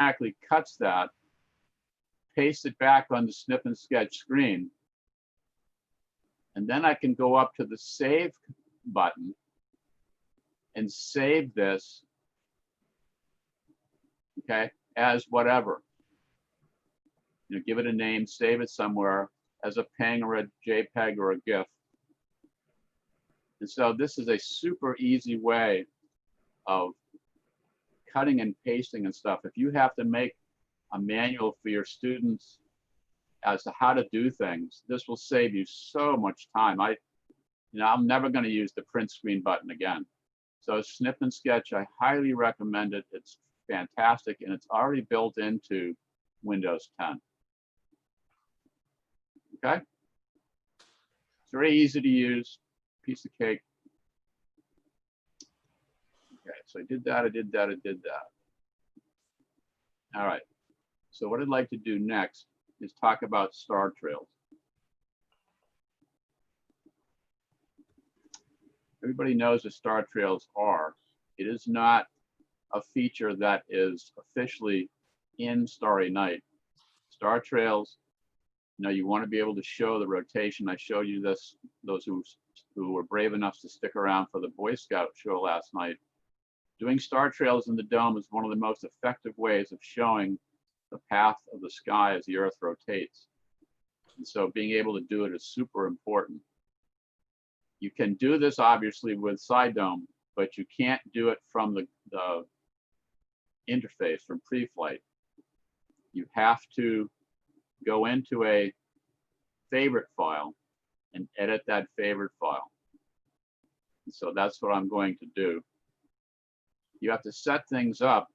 automatically cuts that, pastes it back on the snip and sketch screen. And then I can go up to the save button and save this, okay, as whatever. You know, give it a name, save it somewhere as a PNG or a JPEG or a GIF. And so this is a super easy way of cutting and pasting and stuff. If you have to make a manual for your students as to how to do things, this will save you so much time. I'm never going to use the print screen button again. So Snip and Sketch, I highly recommend it. It's fantastic, and it's already built into Windows 10. Okay? It's very easy to use, piece of cake. Okay, so I did that, I did that, I did that. All right, so what I'd like to do next is talk about star trails. Everybody knows what star trails are. It is not a feature that is officially in Starry Night. Star trails, you want to be able to show the rotation. I showed you this, those who were brave enough to stick around for the Boy Scout show last night. Doing star trails in the dome is one of the most effective ways of showing the path of the sky as the Earth rotates. And so being able to do it is super important. You can do this obviously with side dome, but you can't do it from the interface from pre-flight. You have to go into a favorite file and edit that favorite file. And so that's what I'm going to do. You have to set things up,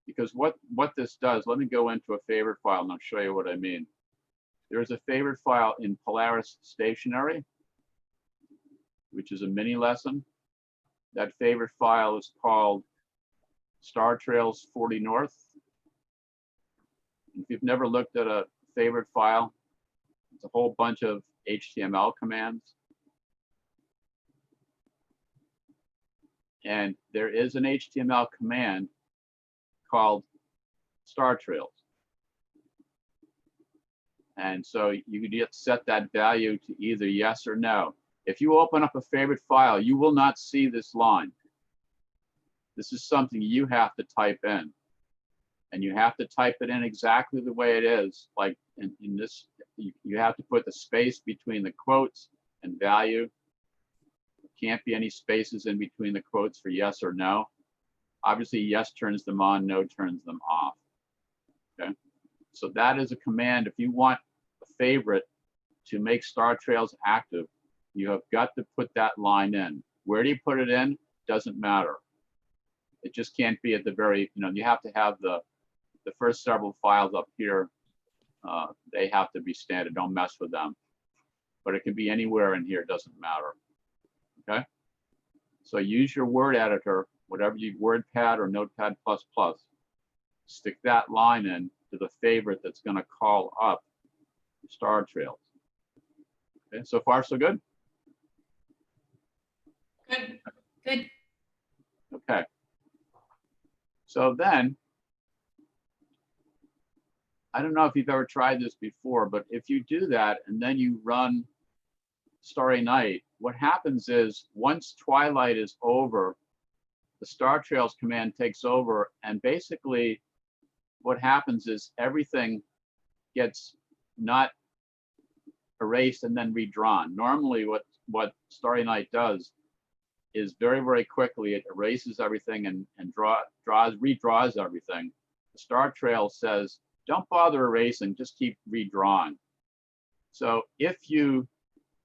because what this does, let me go into a favorite file and I'll show you what I mean. There's a favorite file in Polaris Stationery, which is a mini lesson. That favorite file is called Star Trails 40 North. If you've never looked at a favorite file, it's a whole bunch of HTML commands. And there is an HTML command called star trails. And so you could set that value to either yes or no. If you open up a favorite file, you will not see this line. This is something you have to type in. And you have to type it in exactly the way it is. Like in this, you have to put the space between the quotes and value. There can't be any spaces in between the quotes for yes or no. Obviously, yes turns them on, no turns them off. Okay, so that is a command. If you want a favorite to make star trails active, you have got to put that line in. Where do you put it in? Doesn't matter. It just can't be at the very, you have to have the first several files up here. They have to be standard. Don't mess with them. But it can be anywhere in here. Doesn't matter. Okay. So use your word editor, whatever you WordPad or Notepad++. Stick that line in to the favorite that's going to call up star trails. Okay. So far, so good. Good. Good. Okay. So then, I don't know if you've ever tried this before, but if you do that and then you run Starry Night, what happens is once twilight is over, the star trails command takes over, and basically what happens is everything gets not erased and then redrawn. Normally what Starry Night does is very, very quickly it erases everything and redraws everything. The star trail says, don't bother erasing, just keep redrawing. So if you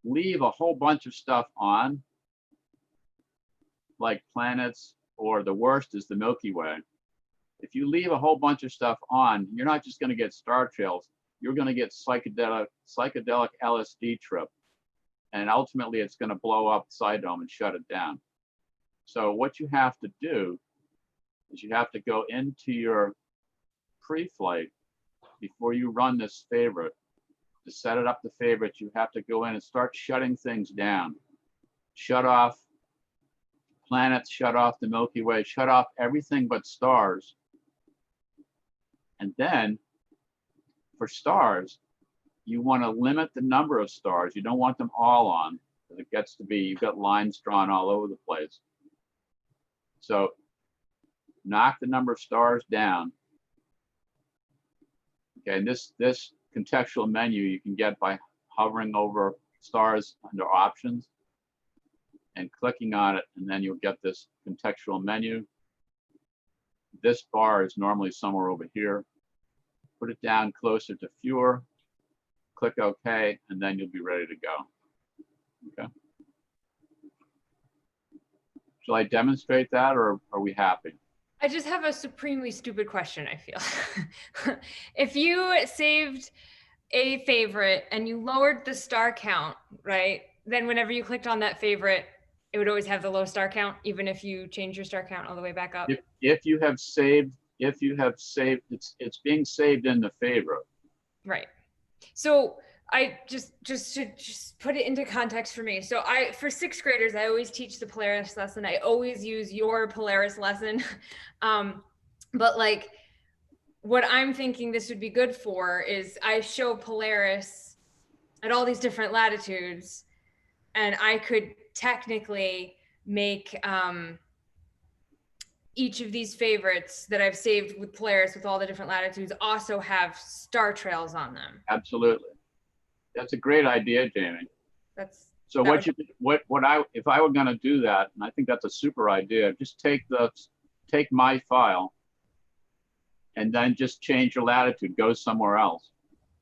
leave a whole bunch of stuff on, like planets, or the worst is the Milky Way, if you leave a whole bunch of stuff on, you're not just going to get star trails, you're going to get psychedelic LSD trip. And ultimately, it's going to blow up side dome and shut it down. So what you have to do is you have to go into your pre-flight before you run this favorite. To set it up the favorite, you have to go in and start shutting things down. Shut off planets, shut off the Milky Way, shut off everything but stars. And then for stars, you want to limit the number of stars. You don't want them all on, because it gets to be, you've got lines drawn all over the place. So knock the number of stars down. Okay, and this contextual menu you can get by hovering over stars under options and clicking on it, and then you'll get this contextual menu. This bar is normally somewhere over here. Put it down closer to fewer, click OK, and then you'll be ready to go. Okay. Shall I demonstrate that, or are we happy? I just have a supremely stupid question, I feel. If you saved a favorite and you lowered the star count, right? Then whenever you clicked on that favorite, it would always have the low star count, even if you change your star count all the way back up. If you have saved, it's being saved in the favorite. Right. So I just put it into context for me. So for sixth graders, I always teach the Polaris lesson. I always use your Polaris lesson. But like, what I'm thinking this would be good for is I show Polaris at all these different latitudes, and I could technically make each of these favorites that I've saved with Polaris with all the different latitudes also have star trails on them. Absolutely. That's a great idea, Jamie. So if I were going to do that, and I think that's a super idea, just take my file and then just change your latitude, go somewhere else,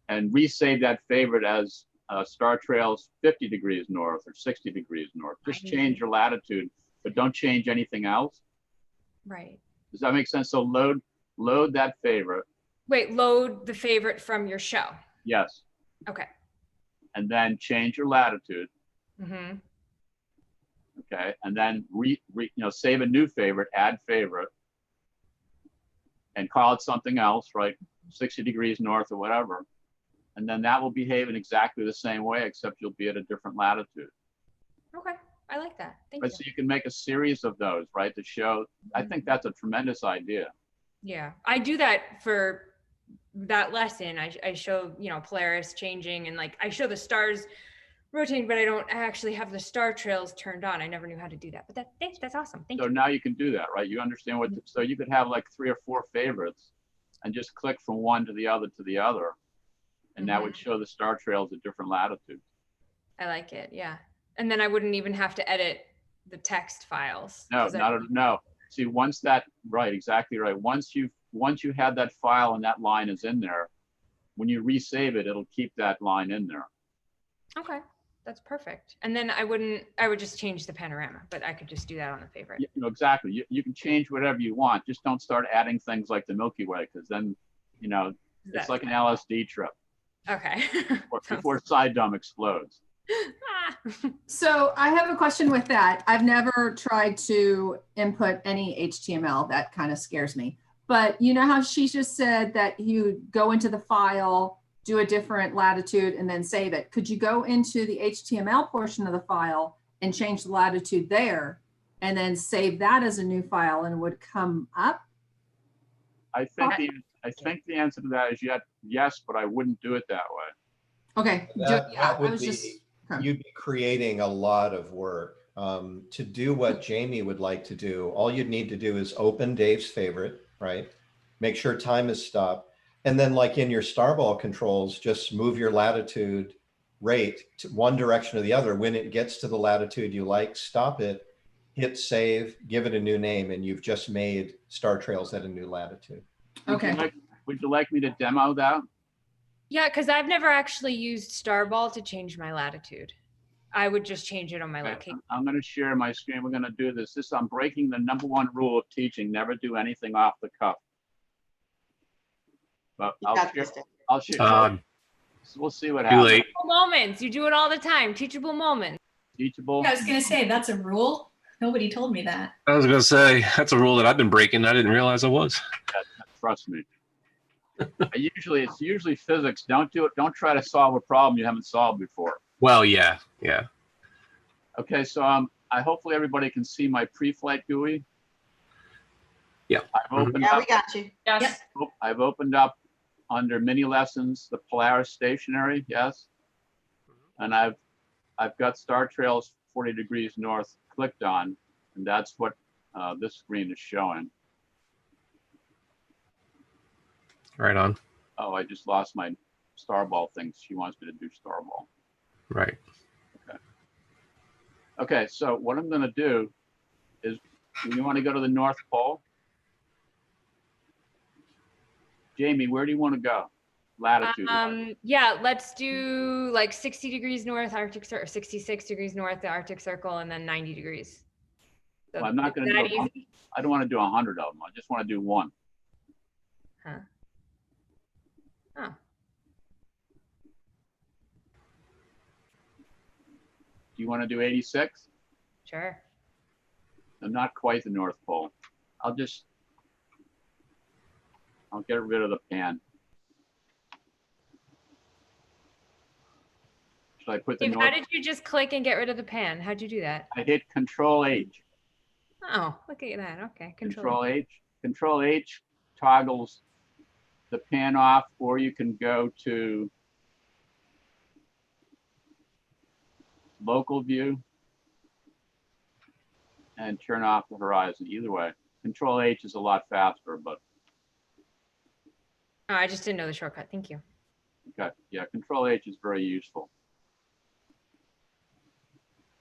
and resave that favorite as star trails 50 degrees north or 60 degrees north. Just change your latitude, but don't change anything else. Right. Does that make sense? So load that favorite. Wait, load the favorite from your show. Yes. Okay. And then change your latitude. Mm-hmm. Okay. And then save a new favorite, add favorite, and call it something else, right? 60 degrees north or whatever. And then that will behave in exactly the same way, except you'll be at a different latitude. Okay. I like that. Thank you. So you can make a series of those, right? To show, I think that's a tremendous idea. Yeah. I do that for that lesson. I show, Polaris changing, and like I show the stars rotating, but I don't actually have the star trails turned on. I never knew how to do that, but that's awesome. Thank you. So now you can do that, right? You understand so you could have like 3 or 4 favorites and just click from one to the other, and that would show the star trails at different latitudes. I like it. Yeah. And then I wouldn't even have to edit the text files. No. See, exactly right. Once you have that file and that line is in there, when you resave it, it'll keep that line in there. Okay, that's perfect. And then I would just change the panorama, but I could just do that on the favorite. Exactly. You can change whatever you want. Just don't start adding things like the Milky Way, because then, it's like an LSD trip. Okay. Before Side Dome explodes. So I have a question with that. I've never tried to input any HTML. That kind of scares me. But you know how she just said that you go into the file, do a different latitude, and then save it. Could you go into the HTML portion of the file and change the latitude there, and then save that as a new file, and it would come up? I think the answer to that is yes, but I wouldn't do it that way. Okay. That would be, you'd be creating a lot of work. To do what Jamie would like to do, all you'd need to do is open Dave's favorite, right? Make sure time is stopped. And then like in your starball controls, just move your latitude rate to one direction or the other. When it gets to the latitude you like, stop it, hit save, give it a new name, and you've just made star trails at a new latitude. Okay. Would you like me to demo that? Yeah, because I've never actually used Starball to change my latitude. I would just change it on my location. I'm going to share my screen. We're going to do this. I'm breaking the #1 rule of teaching: never do anything off the cuff. But I'll share. We'll see what happens. Teachable moments. You do it all the time. Teachable moments. Teachable. I was going to say, that's a rule. Nobody told me that. I was going to say, that's a rule that I've been breaking. I didn't realize I was. Trust me. It's usually physics. Don't do it. Don't try to solve a problem you haven't solved before. Well, yeah. Okay, so hopefully everybody can see my pre-flight GUI. I've opened Yeah, up, we got you. Yes. I've opened up under mini lessons, the Polaris stationary, yes. And I've got Star Trails 40 degrees north clicked on, and that's what this screen is showing. Right on. Oh, I just lost my Starball thing. She wants me to do Starball. Right. Okay, so what I'm gonna do is, you want to go to the North Pole? Jamie, where do you want to go? Latitude. Yeah, let's do like 60 degrees north Arctic Circle, 66 degrees north the Arctic Circle, and then 90 degrees. So Well, I'm not is gonna do that a easy? I don't want to do 100 of them. I just want to do one. Huh. Oh. Do you want to do 86? Sure. I'm not quite the North Pole. I'll get rid of the pan. Should I put the Dave, North? how did you just click and get rid of the pan? How'd you do that? I hit Control H. Oh, look at that. Okay, Control H. Control H toggles the pan off, or you can go to local view and turn off the horizon. Either way, Control H is a lot faster, but Oh, I just didn't know the shortcut. Thank you. okay, yeah, Control H is very useful.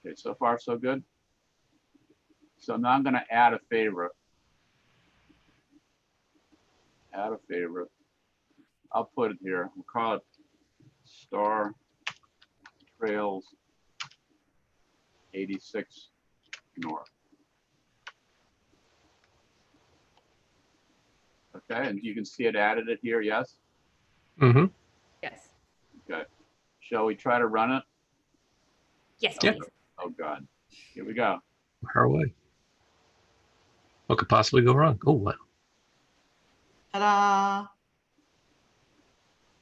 Okay, so far so good. So now I'm going to add a favorite. Add a favorite. I'll put it here. We'll call it Star Trails 86 North. Okay, and you can see it added it here, yes? Mm-hmm. Yes. Okay. Shall we try to run it? Yes, Yeah. please. Oh God. Here we go. Far away. What could possibly go wrong? Oh, wow. Ta-da.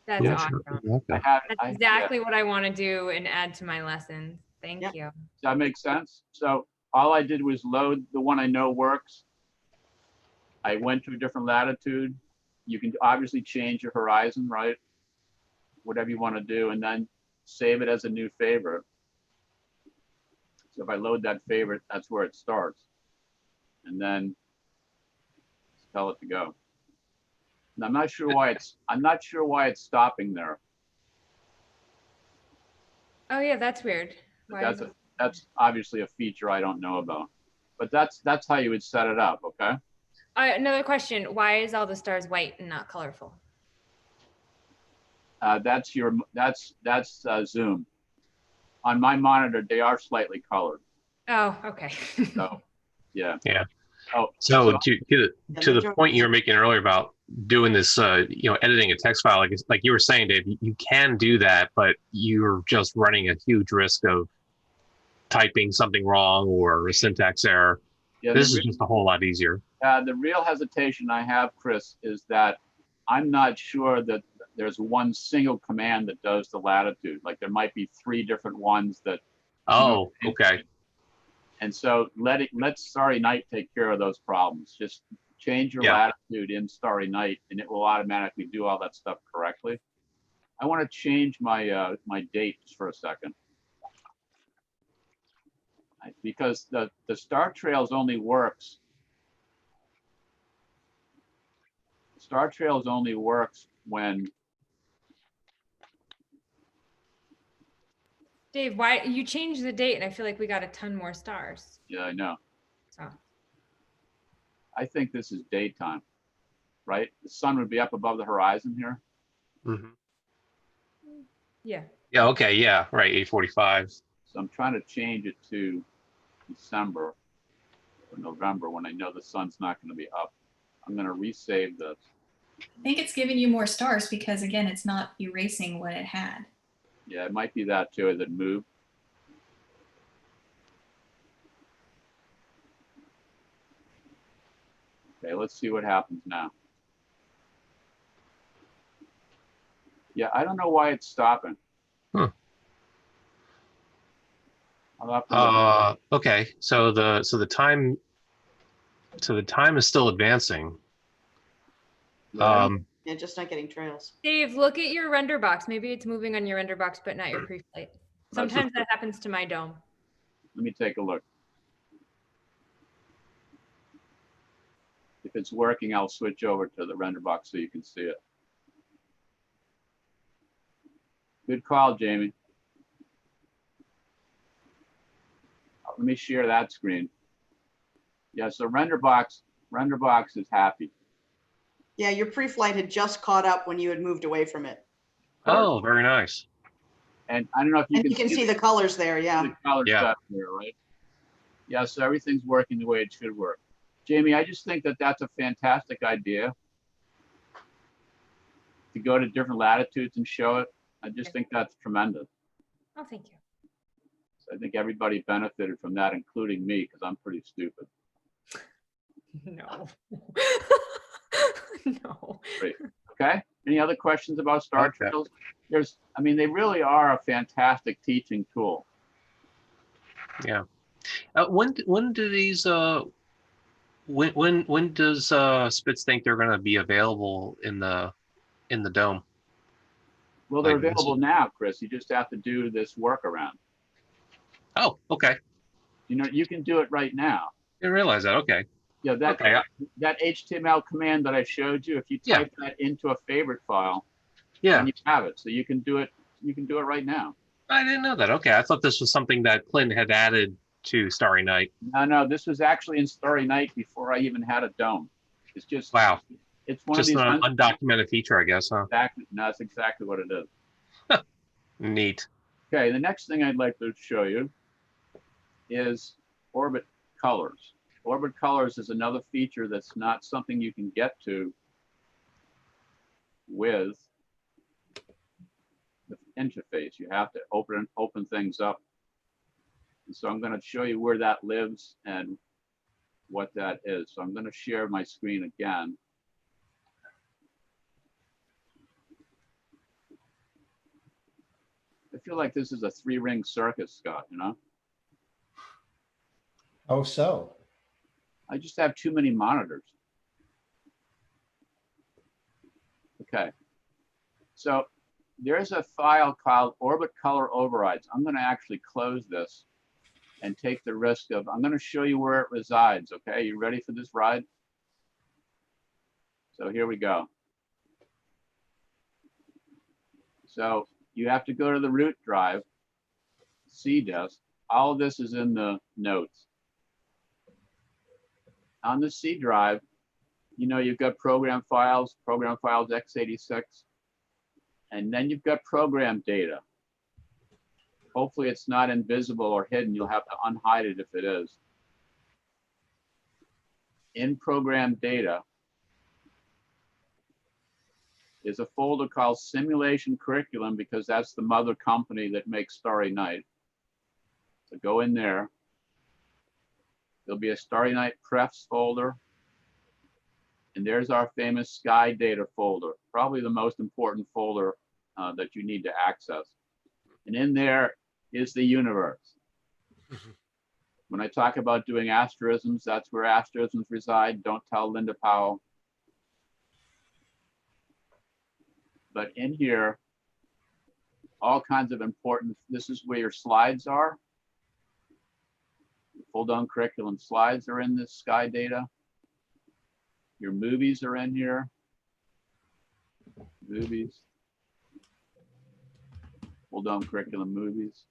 That's Yeah, awesome. sure. I Okay. have That's exactly what I want to do and add to my lessons. Thank Yep. you. Does that make sense? So all I did was load the one I know works. I went to a different latitude. You can obviously change your horizon, right? Whatever you want to do, and then save it as a new favorite. So if I load that favorite, that's where it starts. And then tell it to go. And I'm not sure why it's stopping there. Oh yeah, that's weird. Why That's is it? that's obviously a feature I don't know about. But that's how you would set it up, okay? Another question. Why is all the stars white and not colorful? That's zoom. On my monitor, they are slightly colored. Oh, okay. So, yeah. Yeah. Oh, So to the majority- point you were making earlier about doing this, editing a text file, like you were saying, Dave, you can do that, but you're just running a huge risk of typing something wrong or a syntax error. yeah, This is just a whole lot easier. the real hesitation I have, Chris, is that I'm not sure that there's one single command that does the latitude. Like there might be 3 different ones that. Oh, okay. And so let Starry Night take care of those problems. Just change your Yeah. latitude in Starry Night, and it will automatically do all that stuff correctly. I want to change my my dates for a second, because the Star Trails only works. Star Trails only works when. Dave, why you changed the date and I feel like we got a ton more stars. Yeah, I know. So I think this is daytime, right? The sun would be up above the horizon here. Mm-hmm. yeah. Yeah. Okay. Yeah. Right. 8:45. So I'm trying to change it to December or November when I know the sun's not going to be up. I'm going to resave this. I think it's giving you more stars because again, it's not erasing what it had. Yeah, it might be that too, as it moved. Okay, let's see what happens now. Yeah, I don't know why it's stopping. Huh. I'll have to look. Okay. So the time So the time is still advancing. Yeah. Yeah, just not getting trails. Dave, look at your render box. Maybe it's moving on your render box, but not your pre-flight. Sometimes that happens to my dome. Let me take a look. If it's working, I'll switch over to the render box so you can see it. Good call, Jamie. Let me share that screen. Yeah, so render box is happy. Yeah, your pre-flight had just caught up when you had moved away from it. Oh, very nice. And I don't know if you And can you can see the colors there, yeah. the colors Yeah. better there, right? Yeah, so everything's working the way it should work. Jamie, I just think that that's a fantastic idea to go to different latitudes and show it. I just think that's tremendous. Oh, thank you. So I think everybody benefited from that, including me, because I'm pretty stupid. No. No. Great. Okay. Any other questions about Star Okay. Trails? I mean, they really are a fantastic teaching tool. Yeah. When do these when does Spitz think they're going to be available in the dome? Well, they're Like this- available now, Chris. You just have to do this workaround. Oh, okay. You know, you can do it right now. Didn't realize that. Okay. Yeah, Okay. that HTML command that I showed you, if you Yeah. type that into a favorite file, Yeah. then you have it. So you can do it. You can do it right now. I didn't know that. Okay. I thought this was something that Clint had added to Starry Night. No, this was actually in Starry Night before I even had a dome. It's just Wow. It's one Just of these an undocumented feature, I guess, huh? no, that's exactly what it is. Neat. Okay, the next thing I'd like to show you is orbit colors. Orbit colors is another feature that's not something you can get to with the interface. You have to open things up. And so I'm going to show you where that lives and what that is. So I'm going to share my screen again. I feel like this is a 3-ring circus, Scott, you know? Oh, so. I just have too many monitors. Okay. So there's a file called Orbit Color Overrides. I'm going to actually close this and take the risk of, I'm going to show you where it resides. Okay, you ready for this ride? So here we go. So you have to go to the root drive, C disk. All of this is in the notes. On the C drive, you know, you've got program files x86, and then you've got program data. Hopefully it's not invisible or hidden. You'll have to unhide it if it is. In program data is a folder called Simulation Curriculum, because that's the mother company that makes Starry Night. So go in there. There'll be a Starry Night Prefs folder. And there's our famous Sky Data folder, probably the most important folder that you need to access. And in there is the universe. When I talk about doing asterisms, that's where asterisms reside. Don't tell Linda Powell. But in here, all kinds of important, this is where your slides are. Full down curriculum slides are in this Sky Data. Your movies are in here. Movies. Full down curriculum movies.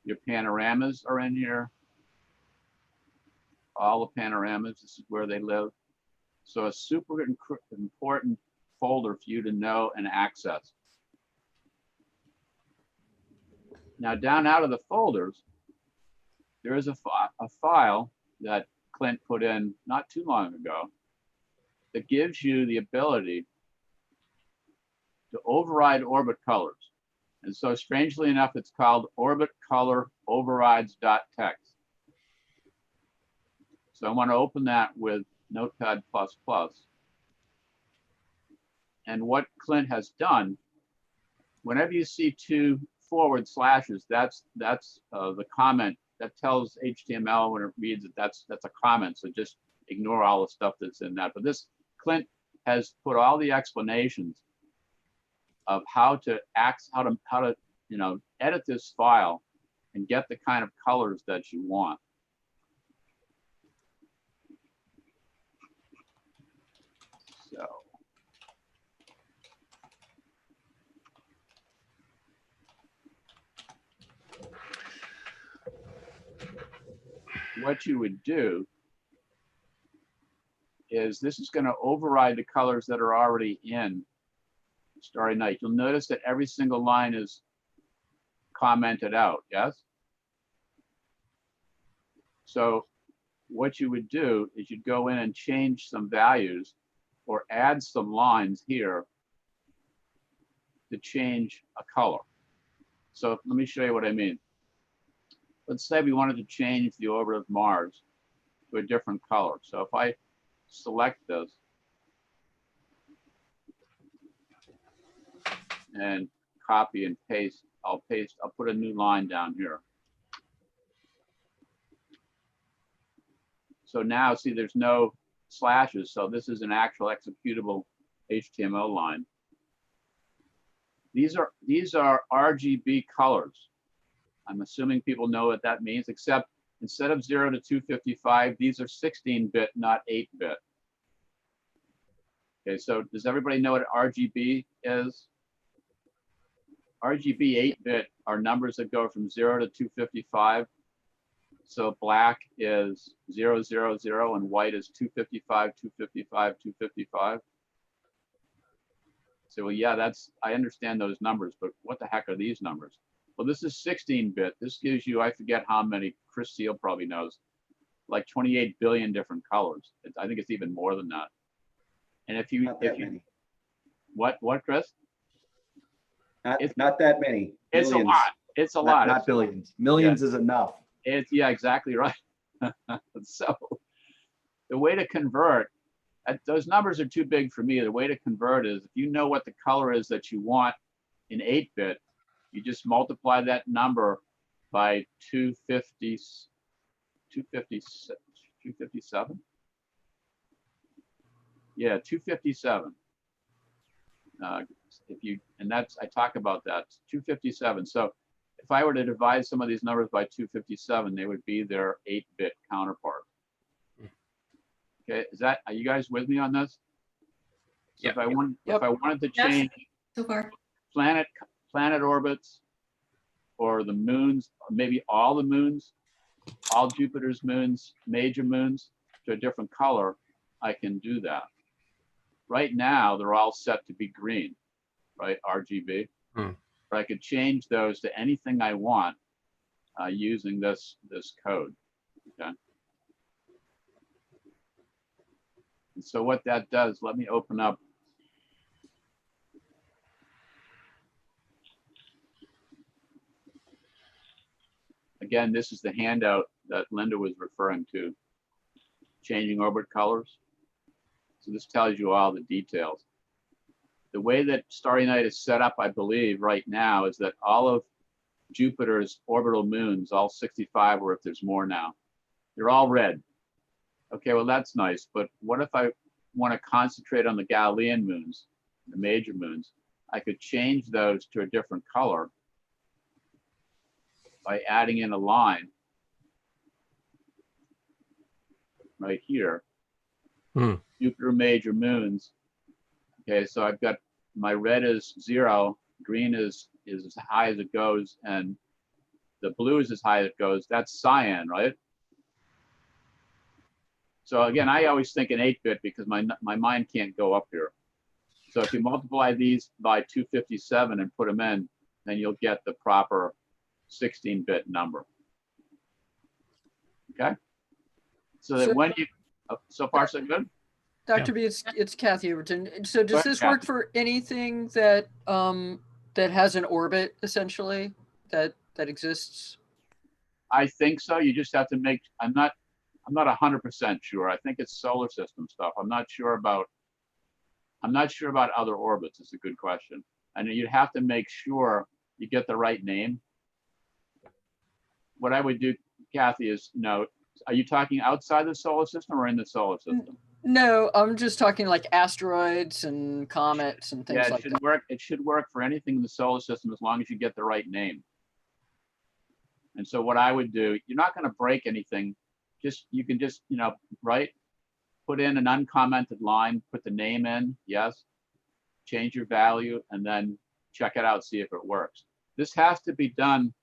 Your panoramas are in here. All the panoramas, this is where they live. So a super important folder for you to know and access. Now down out of the folders, there is a file that Clint put in not too long ago that gives you the ability to override orbit colors. And so strangely enough, it's called orbit color overrides.txt. So I want to open that with Notepad++. And what Clint has done, whenever you see 2 forward slashes, that's the comment that tells HTML when it reads that that's a comment. So just ignore all the stuff that's in that. But this Clint has put all the explanations of how to edit this file and get the kind of colors that you want. So what you would do is this is going to override the colors that are already in Starry Night. You'll notice that every single line is commented out, yes? So what you would do is you'd go in and change some values or add some lines here to change a color. So let me show you what I mean. Let's say we wanted to change the orbit of Mars to a different color. So if I select this and copy and paste, I'll put a new line down here. So now see there's no slashes, so this is an actual executable HTML line. These are RGB colors. I'm assuming people know what that means, except instead of 0 to 255, these are 16-bit, not 8-bit. Okay, so does everybody know what RGB is? RGB 8-bit are numbers that go from 0 to 255. So black is 000 and white is 255, 255, 255. So well, yeah, I understand those numbers, but what the heck are these numbers? Well, this is 16-bit. This gives you, I forget how many, Chris Seal probably knows, like 28 billion different colors. I think it's even more than that. And if you, what, Chris? Not that many. It's Millions. a lot. It's a lot. Not billions. Millions is enough. Yeah, exactly right. So the way to convert, those numbers are too big for me. The way to convert is if you know what the color is that you want in 8-bit, you just multiply that number by 257. Yeah, 257. I talk about that, 257. So if I were to divide some of these numbers by 257, they would be their 8-bit counterpart. Okay, are you guys with me on this? So Yep. if I wanted to change So far. planet orbits or the moons, or maybe all the moons, all Jupiter's moons, major moons to a different color, I can do that. Right now, they're all set to be green, right? RGB. But I could change those to anything I want using this code. Okay. And so what that does, let me open up. Again, this is the handout that Linda was referring to, changing orbit colors. So this tells you all the details. The way that Starry Night is set up, I believe, right now is that all of Jupiter's orbital moons, all 65, or if there's more now, they're all red. Okay, well, that's nice. But what if I want to concentrate on the Galilean moons, the major moons? I could change those to a different color by adding in a line right here. Jupiter major moons. Okay, so I've got my red is 0, green is as high as it goes, and the blue is as high as it goes. That's cyan, right? So again, I always think in 8-bit because my mind can't go up here. So if you multiply these by 257 and put them in, then you'll get the proper 16-bit number. Okay? So that when you, so far so good? Dr. B, it's Kathy Overton. So does this work for anything that that has an orbit essentially that exists? I think so. You just have to make, I'm not 100% sure. I think it's solar system stuff. I'm not sure about other orbits. It's a good question. And you'd have to make sure you get the right name. What I would do, Kathy, is no. Are you talking outside the solar system or in the solar system? No, I'm just talking like asteroids and comets and things Yeah, it like should that. work. It should work for anything in the solar system as long as you get the right name. And so what I would do, you're not going to break anything. You can just, put in an uncommented line, put the name in, yes, change your value, and then check it out, see if it works. This has to be done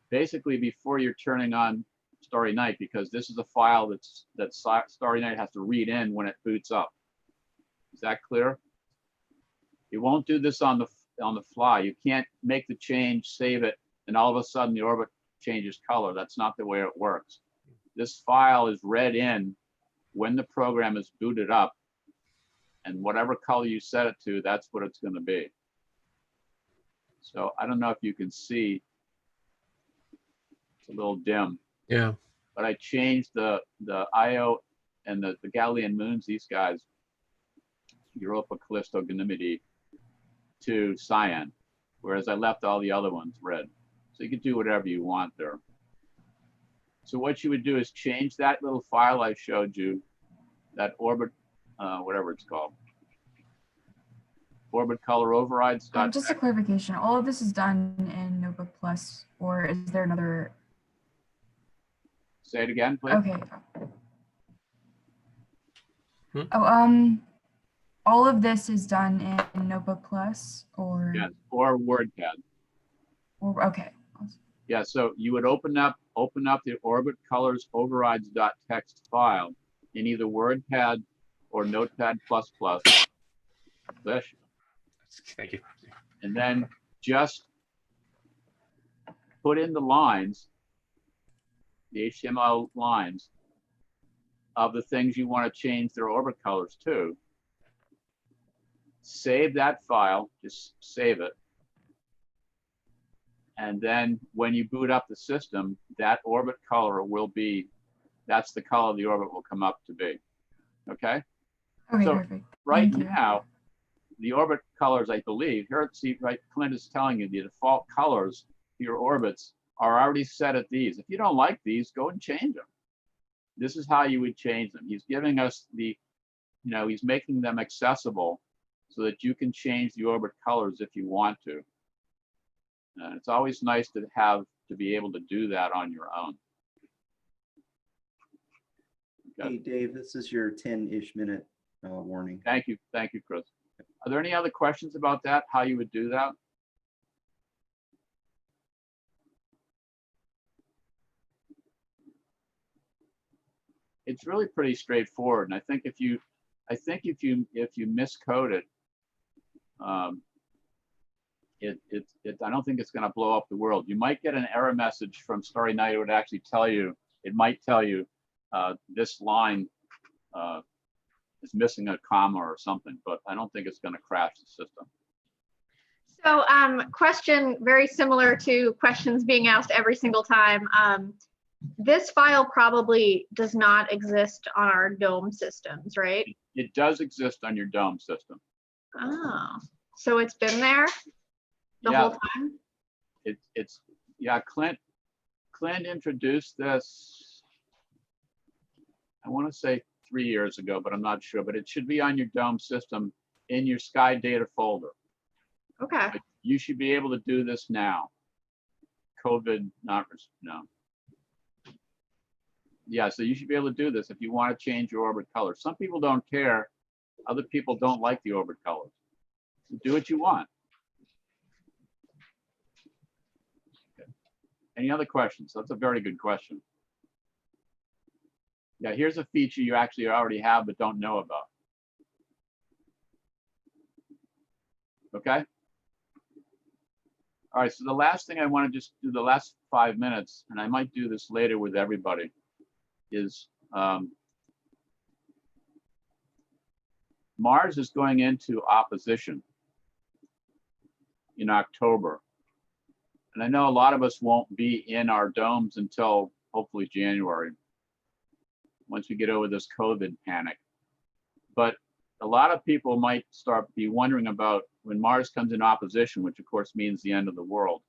basically before you're turning on Starry Night, because this is a file that Starry Night has to read in when it boots up. Is that clear? You won't do this on the fly. You can't make the change, save it, and all of a sudden the orbit changes color. That's not the way it works. This file is read in when the program is booted up, and whatever color you set it to, that's what it's going to be. So I don't know if you can see. It's a little dim. Yeah. But I changed the Io and the Galilean moons, these guys, Europa, Callisto, Ganymede, to cyan, whereas I left all the other ones red. So you can do whatever you want there. So what you would do is change that little file I showed you, that orbit, whatever it's called, orbit color overrides. Just a clarification, all of this is done in Notebook Plus, or is there another? Say it again, please. Okay. Oh, all of this is done in Notebook Plus, or? Yes, or WordPad. Or, okay. Yeah, so you would open up the orbit colors overrides.txt file in either WordPad or Notepad++. Bless you. Thank you. And then just put in the lines, the HTML lines of the things you want to change their orbit colors to. Save that file, just save it. And then when you boot up the system, that orbit color will be, that's the color the orbit will come up to be. Okay? Okay, so perfect. Right Thank you. now, the orbit colors, I believe, here, see, right, Clint is telling you the default colors for your orbits are already set at these. If you don't like these, go and change them. This is how you would change them. He's giving us he's making them accessible so that you can change the orbit colors if you want to. It's always nice to be able to do that on your own. Okay. Hey, Dave, this is your 10-ish minute warning. Thank you, Chris. Are there any other questions about that, how you would do that? It's really pretty straightforward, and I think if you miscode it, I don't think it's going to blow up the world. You might get an error message from Starry Night. It would actually tell you, this line is missing a comma or something, but I don't think it's going to crash the system. So question very similar to questions being asked every single time. This file probably does not exist on our DOME systems, right? It does exist on your DOME system. Oh, so it's been there the whole time? Clint introduced this, I want to say 3 years ago, but I'm not sure, but it should be on your DOME system in your Sky Data folder. Okay. But you should be able to do this now. COVID, no. Yeah, so you should be able to do this if you want to change your orbit color. Some people don't care. Other people don't like the orbit colors. So do what you want. Okay. Any other questions? That's a very good question. Yeah, here's a feature you actually already have but don't know about. Okay? All right, so the last thing I want to just do the last 5 minutes, and I might do this later with everybody, is Mars is going into opposition in October. And I know a lot of us won't be in our domes until hopefully January, once we get over this COVID panic. But a lot of people might be wondering about when Mars comes in opposition, which of course means the end of the world.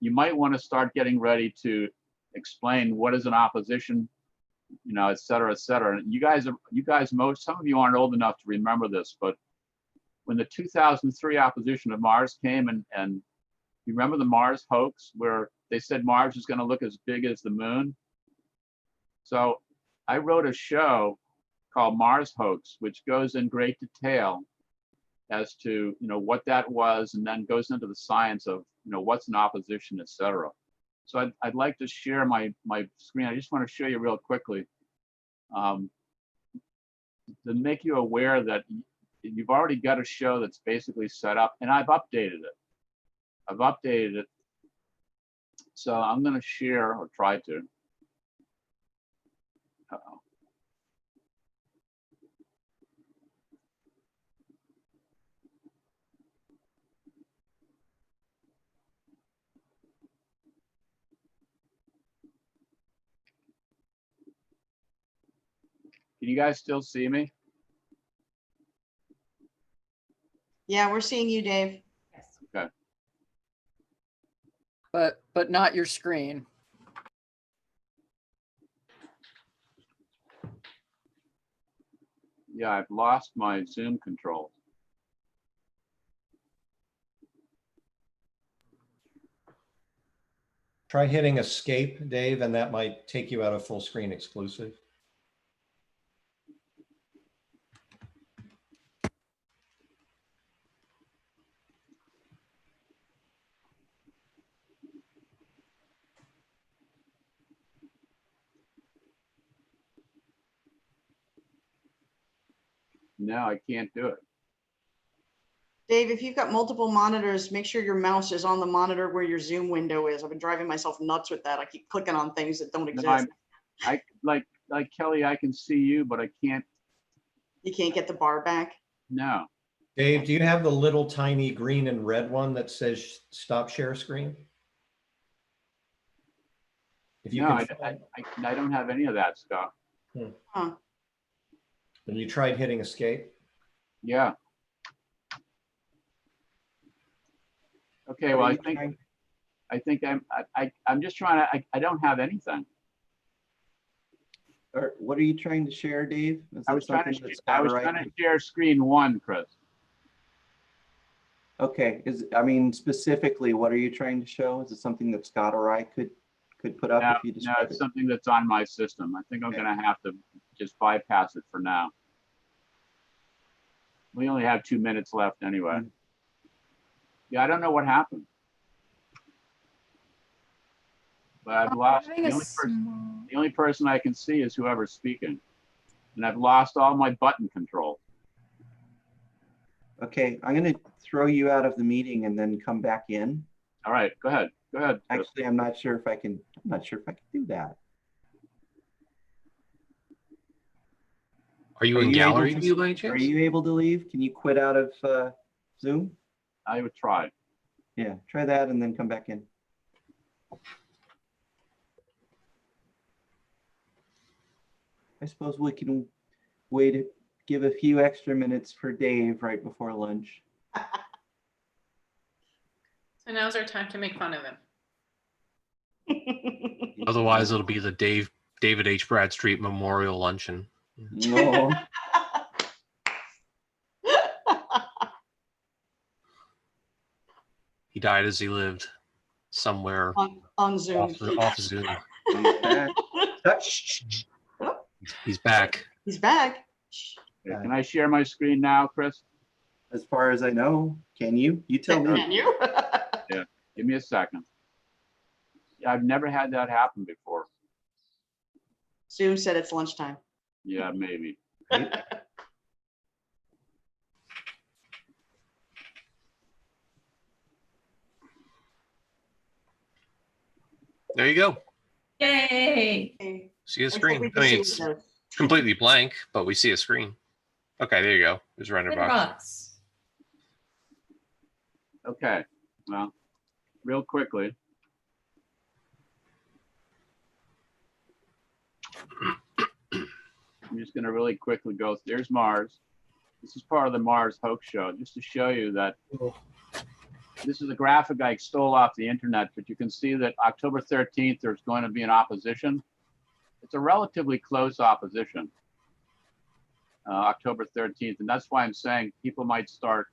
you might want to start getting ready to explain what is an opposition, et cetera, et cetera. And you guys, some of you aren't old enough to remember this, but when the 2003 opposition of Mars came, and you remember the Mars hoax where they said Mars is going to look as big as the moon? So I wrote a show called Mars Hoax, which goes in great detail as to what that was, and then goes into the science of what's an opposition, et cetera. So I'd like to share my screen. I just want to show you real quickly to make you aware that you've already got a show that's basically set up, and I've updated it. So I'm going to share, or try to. Uh-oh. Can you guys still see me? Yeah, we're seeing you, Dave. Okay. But not your screen. Yeah, I've lost my Zoom control. Try hitting escape, Dave, and that might take you out of full screen exclusive. No, I can't do it. Dave, if you've got multiple monitors, make sure your mouse is on the monitor where your Zoom window is. I've been driving myself nuts with that. I keep clicking on things that don't exist. No, like Kelly, I can see you, but I can't. You can't get the bar back? No. Dave, do you have the little tiny green and red one that says stop share screen? If you No, can I don't have any of that stuff. Huh. And you tried hitting escape? Yeah. Okay, well, I'm just trying to, I don't have anything. Or what are you trying to share, Dave? I was trying to share screen one, Chris. Okay, I mean, specifically, what are you trying to show? Is it something that Scott or I could put up if you describe No, it's something that's on my system. I think I'm gonna have to just bypass it for now. We only have 2 minutes left anyway. Yeah, I don't know what happened. But I've lost, the only person I can see is whoever's speaking. And I've lost all my button control. Okay, I'm going to throw you out of the meeting and then come back in. All right, go ahead. Go ahead. Actually, I'm not sure if I can do that. Are you in gallery view by chance? Are you able to leave? Can you quit out of Zoom? I would try. Yeah, try that and then come back in. I suppose we can wait, give a few extra minutes for Dave right before lunch. So now's our time to make fun of him. Otherwise, it'll be the David H. Bradstreet Memorial Luncheon. No. He died as he lived, somewhere on Zoom. Off Zoom. He's back. He's back. He's back. Can I share my screen now, Chris? As far as I know, can you? You tell me. Can you? Yeah, give me a second. Yeah, I've never had that happen before. Zoom said it's lunchtime. Yeah, maybe. There you go. Yay! See a screen. I mean, it's completely blank, but we see a screen. Okay, there you go. There's a render box. Okay, well, real quickly. I'm just going to really quickly go. There's Mars. This is part of the Mars hoax show, just to show you that this is a graphic I stole off the internet, but you can see that October 13th, there's going to be an opposition. It's a relatively close opposition, October 13th. And that's why I'm saying people might start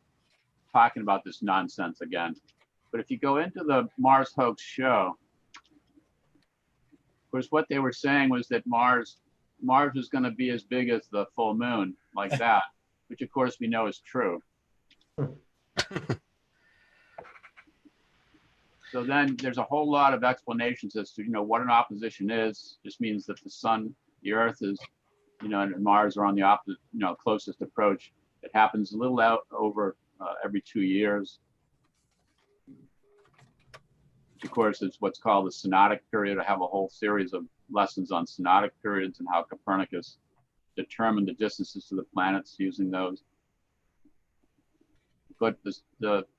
talking about this nonsense again. But if you go into the Mars hoax show, of course, what they were saying was that Mars was going to be as big as the full moon, like that, which of course we know is true. So then there's a whole lot of explanations as to, what an opposition is. Just means that the sun, the earth is, and Mars are on the opposite, closest approach. It happens a little out over every 2 years. Which of course is what's called the synodic period. I have a whole series of lessons on synodic periods and how Copernicus determined the distances to the planets using those. But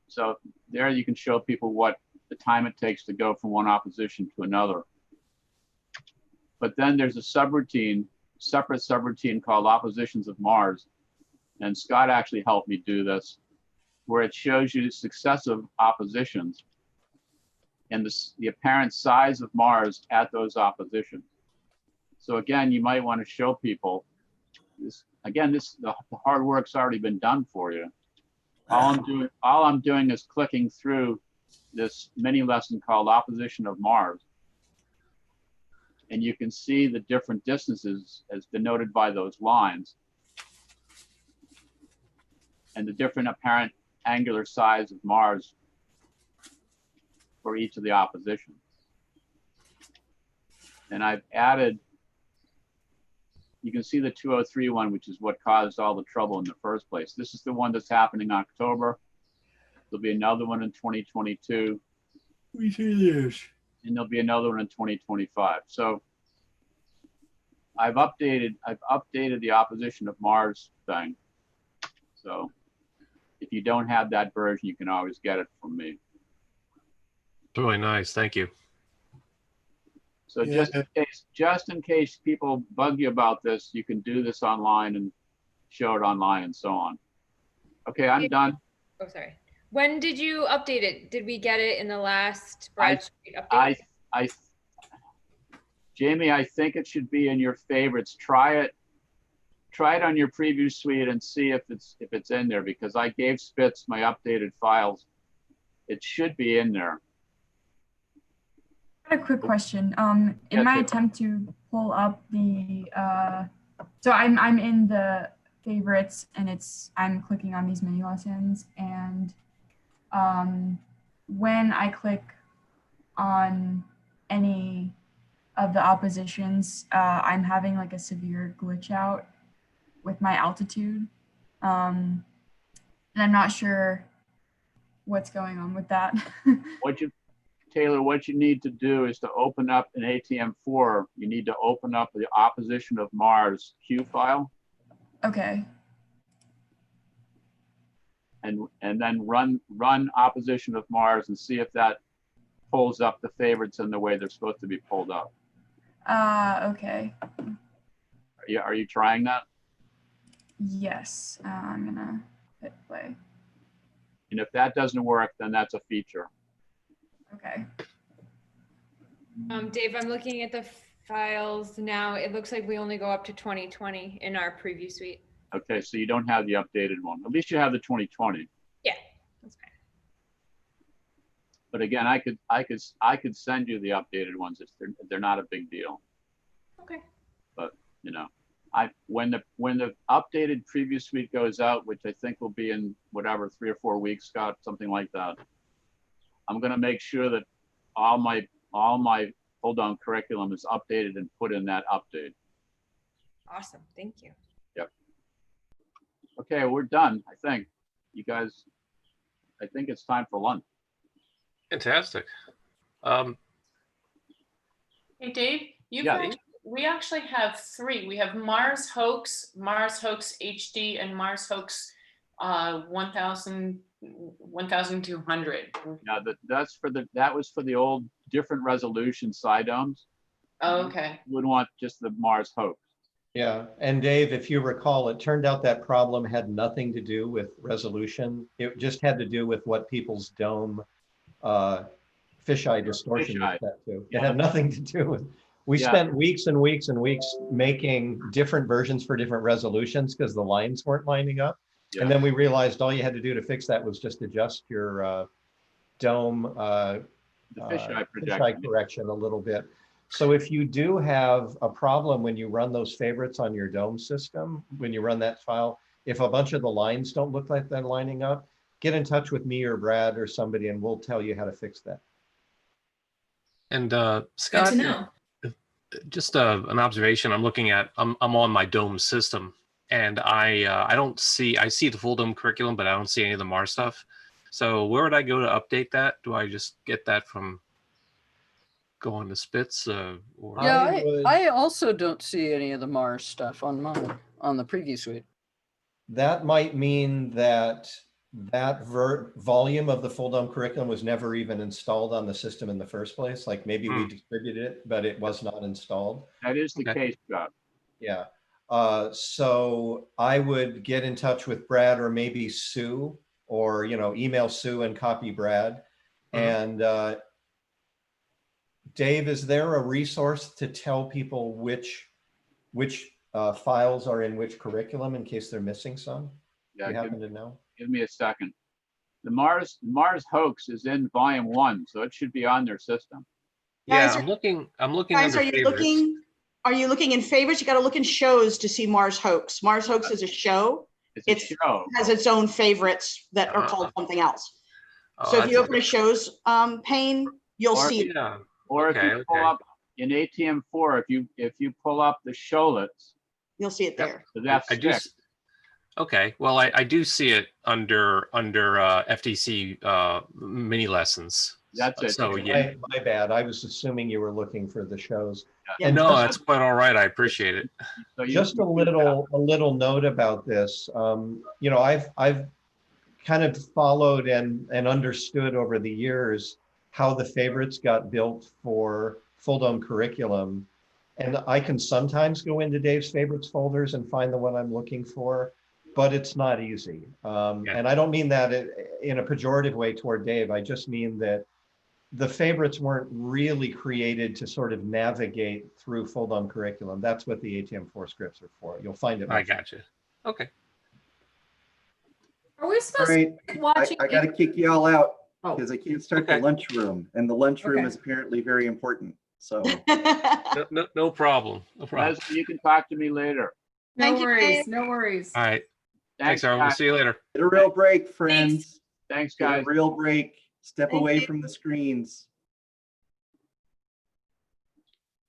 so there you can show people what the time it takes to go from one opposition to another. But then there's a subroutine, separate subroutine called oppositions of Mars. And Scott actually helped me do this, where it shows you successive oppositions and the apparent size of Mars at those oppositions. So again, you might want to show people this. Again, the hard work's already been done for you. All I'm doing is clicking through this mini lesson called Opposition of Mars. And you can see the different distances as denoted by those lines and the different apparent angular size of Mars for each of the oppositions. And I've added, you can see the 203 one, which is what caused all the trouble in the first place. This is the one that's happening in October. There'll be another one in 2022. We see this. And there'll be another one in 2025. So I've updated the opposition of Mars thing. So if you don't have that version, you can always get it from me. Really nice. Thank you. So yeah. just in case people bug you about this, you can do this online and show it online and so on. Okay, I'm done. Oh, sorry. When did you update it? Did we get it in the last Bradstreet update? Jamie, I think it should be in your favorites. Try it on your preview suite and see if it's in there, because I gave Spitz my updated files. It should be in there. I have a quick question. In my attempt to pull up the, so I'm in the favorites and I'm clicking on these mini lessons, and when I click on any of the oppositions, I'm having like a severe glitch out with my altitude. And I'm not sure what's going on with that. Taylor, what you need to do is to open up an ATM4. You need to open up the opposition of Mars Q file. Okay. And then run opposition of Mars and see if that pulls up the favorites in the way they're supposed to be pulled up. Okay. Are you trying that? Yes, I'm gonna hit play. And if that doesn't work, then that's a feature. Okay. Dave, I'm looking at the files now. It looks like we only go up to 2020 in our preview suite. Okay, so you don't have the updated one. At least you have the 2020. Yeah, that's fine. But again, I could send you the updated ones. They're not a big deal. Okay. But when the updated preview suite goes out, which I think will be in whatever 3 or 4 weeks, Scott, something like that, I'm going to make sure that all my hold on curriculum is updated and put in that update. Awesome. Thank you. Yep. Okay, we're done. I think you guys, I think it's time for lunch. Fantastic. Hey, Dave, Yeah. We actually have 3. We have Mars Hoax, Mars Hoax HD, and Mars Hoax 1200. Now that was for the old different resolution side domes. Oh, okay. You would want just the Mars Hoax. Yeah, and Dave, if you recall, it turned out that problem had nothing to do with resolution. It just had to do with what people's dome fisheye distortion was set to. It had nothing to do with. We spent weeks and weeks and weeks making different versions for different resolutions because the lines weren't lining up. And then we realized all you had to do to fix that was just adjust your dome the fisheye fisheye correction a little bit. So if you do have a problem when you run those favorites on your dome system, when you run that file, if a bunch of the lines don't look like they're lining up, get in touch with me or Brad or somebody and we'll tell you how to fix that. And Good Scott, to know. just an observation. I'm looking at. I'm on my dome system, and I don't see. I see the full dome curriculum, but I don't see any of the MAR stuff. So where would I go to update that? Do I just get that from going to Spitz? Or yeah, I also don't see any of the Mars stuff on mine on the preview suite. That might mean that volume of the full dome curriculum was never even installed on the system in the first place. Like maybe we distributed it, but it was not installed. That is the case, Scott. Yeah. So I would get in touch with Brad or maybe Sue, or email Sue and copy Brad. And Dave, is there a resource to tell people which files are in which curriculum in case they're missing some? Yeah, you happen to know? Give me a second. The Mars hoax is in volume 1, so it should be on their system. Yeah, Guys, I'm looking. Guys, under favorites. Are you looking in favorites? You got to look in shows to see Mars Hoax. Mars Hoax is a show. It's a show. Has its own favorites that are called something else. So if you open a shows pane, you'll see it. Yeah. Or if you pull up in ATM4, if you pull up the showlets, you'll see it there. So that's Okay, well, I do see it under FTC mini lessons. That's it. So yeah, my bad. I was assuming you were looking for the shows. Yeah. And no, that's quite all right. I appreciate it. So just a little note about this. I've kind of followed and understood over the years how the favorites got built for full dome curriculum. And I can sometimes go into Dave's favorites folders and find the one I'm looking for, but it's not easy. And I don't mean that in a pejorative way toward Dave. I just mean that the favorites weren't really created to sort of navigate through full dome curriculum. That's what the ATM4 scripts are for. You'll find it. I got you. Okay. Are we supposed to be watching? I got to kick you all out because I can't start the lunchroom, and the lunchroom is apparently very important. So no problem. No problem. You can talk to me later. No worries. No worries. All right. Thanks, everyone. We'll see you later. Get a real break, friends. Thanks guys. Get a real break. Step away from the screens.